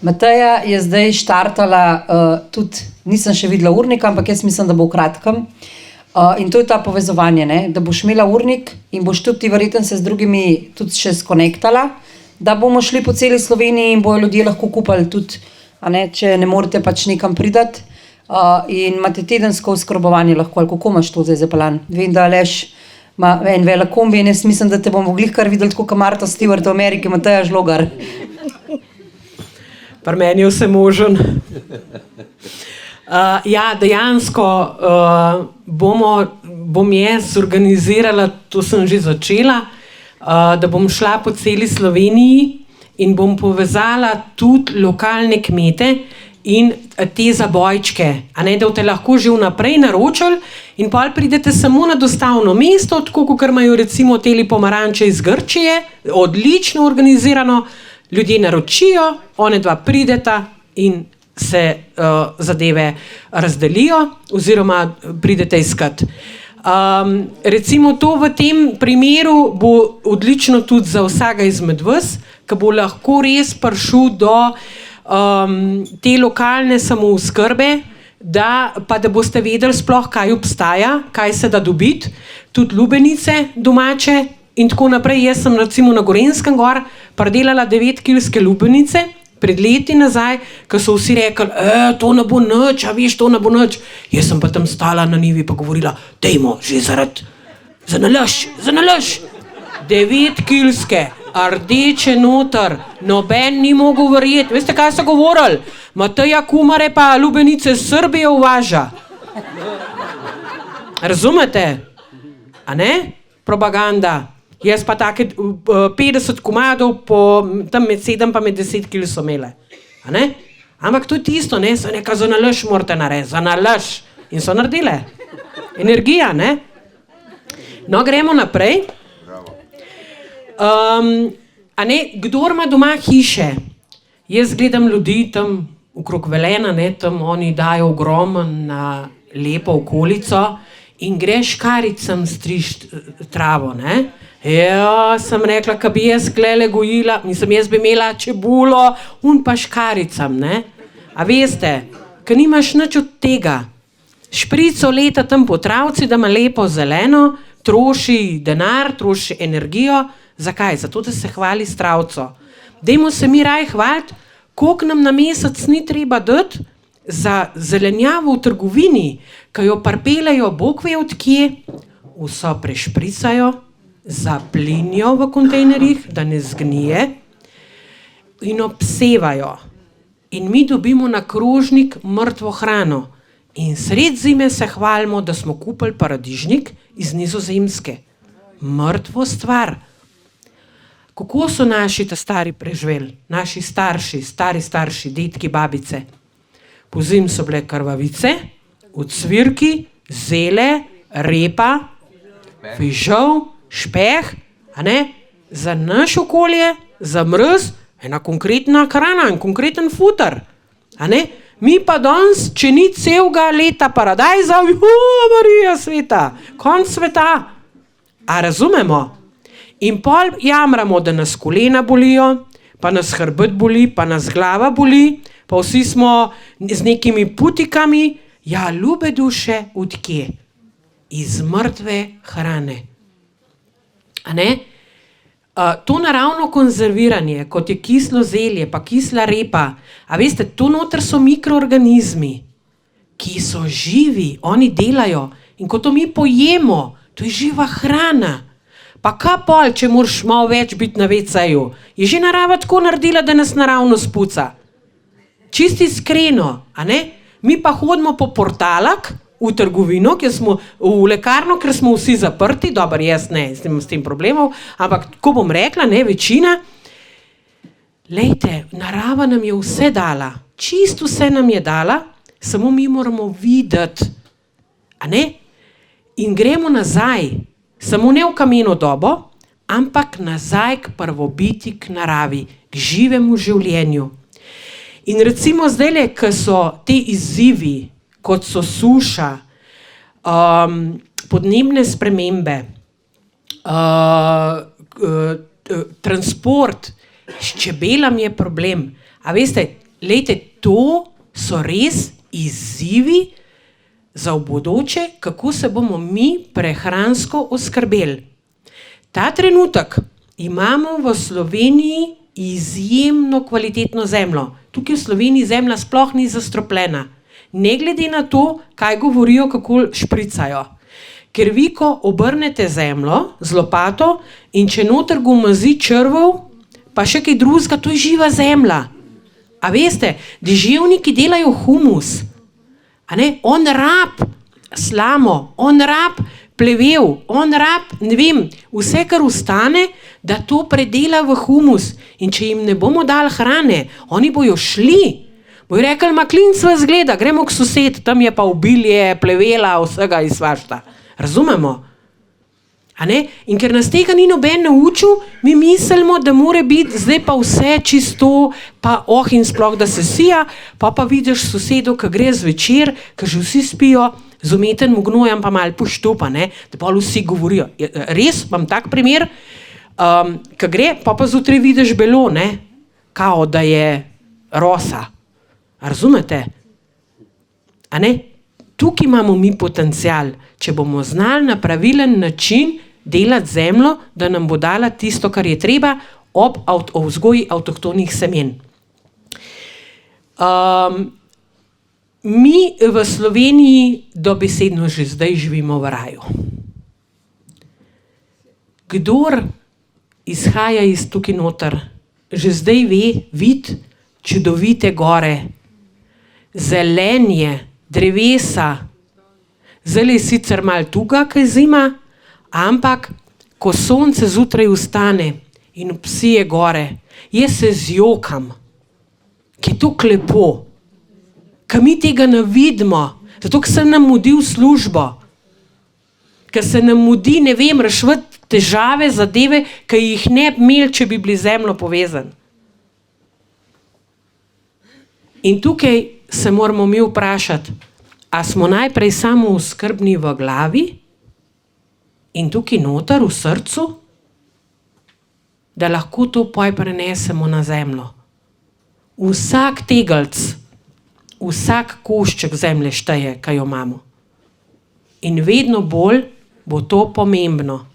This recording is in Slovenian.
Mateja je zdaj štartala, tudi nisem še videla urnika, ampak jaz mislim, da bo v kratkem. In to je ta povezovanje, ne? Da boš imela urnik in boš tudi verjetno se z drugimi tudi še skonektala, da bomo šli po celi Sloveniji in bojo ljudje lahko kupali tudi, a ne, če ne morete pač nekam pridati. In imate tedensko oskrbovanje lahko, ali kako imaš to zdaj zapeljan? Vem, da Aleš ima en velik kombi in jaz mislim, da te bomo glih kar videli tako kot Martha Stewart v Ameriki, Mateja Žlogar. Pri meni je vse možen. Ja, dejansko bom jaz organizirala, to sem že začela, da bom šla po celi Sloveniji in bom povezala tudi lokalne kmete in te zabojčke, a ne, da boste lahko že vnaprej naročili in pol pridete samo na dostavno mesto, tako kot imajo recimo teli pomaranče iz Grčije, odlično organizirano, ljudje naročijo, one dva prideta in se zadeve razdelijo oziroma pridete iskat. Recimo to v tem primeru bo odlično tudi za vsega izmed vas, ki bo lahko res prišel do te lokalne samooskrbe, da boste vedeli sploh, kaj obstaja, kaj se da dobiti, tudi lubenice domače in tako naprej. Jaz sem recimo na Gorenjskem gor predelala 9-kilske lubenice pred leti nazaj, ko so vsi rekli, to ne bo nič, a veš, to ne bo nič. Jaz sem pa tam stala na njivi pa govorila, dejmo, že za nalaž. 9-kilske, rdeče noter, noben ni mogel verjeti. Veste, kaj so govorili? Mateja kumare pa lubenice iz Srbije uvaža. Razumete? A ne? Propaganda. Jaz pa take 50 komadov, tam med 7 pa med 10 kil so imele. A ne? Ampak to je tisto, ne? So neka za nalaž morate narediti, za nalaž. In so naredile. Energija, ne? No, gremo naprej. A ne, kdor ima doma hiše, jaz gledam ljudi tam okrog Velena, ne, tam oni dajo ogromen na lepo okolico in greš karicam strišt travo, ne. Ja, sem rekla, ka bi jaz klele gojila, jaz bi imela čebulo, pa škaricam, ne. A veste, ka nimaš nič od tega. Šprico leta tam po travci, da ima lepo zeleno, troši denar, troši energijo. Zakaj? Zato, da se hvali s travco. Dajmo se mi raj hvaliti, koliko nam na mesec ni treba dati za zelenjavo v trgovini, ki jo parpelajo bog ve od kje, vso prešpricajo, zaplinijo v kontejnerjih, da ne zgnije in obsevajo. In mi dobimo na krožnik mrtvo hrano. In sred zime se hvalimo, da smo kupili paradižnik iz Nizozemske. Mrtvo stvar. Kako so naši ta stari preživeli? Naši starši, stari, detki, babice. Pozimi so bile krvavice, ocvirki, zele, repa, fižol, špeh, a ne? Za naš okolje, za mrz, ena konkretna hrana, en konkreten futar. A ne? Mi pa danes, če ni celega leta paradajza, Marija sveta, konc sveta. A razumemo? In pol jamramo, da nas kolena bolijo, pa nas hrbet boli, pa nas glava boli, pa vsi smo z nekimi putikami. Ja, ljube duše, od kje? Iz mrtve hrane. A ne? To naravno konzerviranje, kot je kislo zelje, pa kisla repa, a veste, to noter so mikroorganizmi, ki so živi, oni delajo. In ko to mi pojemo, to je živa hrana. Pa kaj pol, če moraš malo več biti na WC-ju? Je že narava tako naredila, da nas naravno spuca. Čisto iskreno, a ne? Mi pa hodimo po portalak v trgovino, kjer smo v lekarno, ker smo vsi zaprti, dobro, jaz ne, s tem problemov, ampak ko bom rekla, ne, večina, lejte, narava nam je vse dala, čisto vse nam je dala, samo mi moramo videti, a ne? In gremo nazaj. Samo ne v kameno dobo, ampak nazaj k prvobiti, k naravi, k živemu življenju. In recimo zdajle, ko so te izzivi, kot so suša, podnebne spremembe, transport, s čebelami je problem. A veste, lejte, to so res izzivi za v bodoče, kako se bomo mi prehransko oskrbeli. Ta trenutek imamo v Sloveniji izjemno kvalitetno zemljo. Tukaj v Sloveniji zemlja sploh ni zastropljena. Ne glede na to, kaj govorijo, kako špricajo. Ker vi, ko obrnete zemljo z lopato in če noter gomazi črvov, pa še kaj drugega, to je živa zemlja. A veste, deževniki delajo humus. A ne? On rab slamo, on rab plevel, on rab, ne vem, vse, kar ostane, da to predela v humus. In če jim ne bomo dali hrane, oni bojo šli. Bojo rekli, ma klinc vas gleda, gremo k sosed, tam je pa obilje, plevela, vsega iz svašta. Razumemo? A ne? In ker nas tega ni noben naučil, mi mislimo, da mora biti zdaj pa vse čisto, pa in sploh, da se sija, pa vidiš sosedo, ki gre zvečer, ker že vsi spijo, z umetenim gnojem pa malo poštopa, ne? Da pa vsi govorijo. Res, imam tak primer, ki gre, pa zjutraj vidiš belo, ne? Kao, da je rosa. Razumete? A ne? Tukaj imamo mi potencial, če bomo znali na pravilen način delati zemljo, da nam bo dala tisto, kar je treba ob vzgoji avtohtonih semen. Mi v Sloveniji dobesedno že zdaj živimo v raju. Kdor izhaja iz tukaj noter, že zdaj vidi čudovite gore, zelenje, drevesa. Zdaj je sicer malo tuga, kaj zima, ampak ko sonce zjutraj vstane in obsije gore, jaz se zjokam, ki je tako lepo, ki mi tega ne vidimo, zato ker se nam mudi v službo, ker se nam mudi, ne vem, rešiti težave, zadeve, ki jih ne bi imeli, če bi bili zemljo povezani. In tukaj se moramo mi vprašati, a smo najprej samo skrbni v glavi in tukaj noter v srcu, da lahko to poj prenesemo na zemljo. Vsak tegelc, vsak košček zemlje šteje, kaj jo imamo. In vedno bolj bo to pomembno.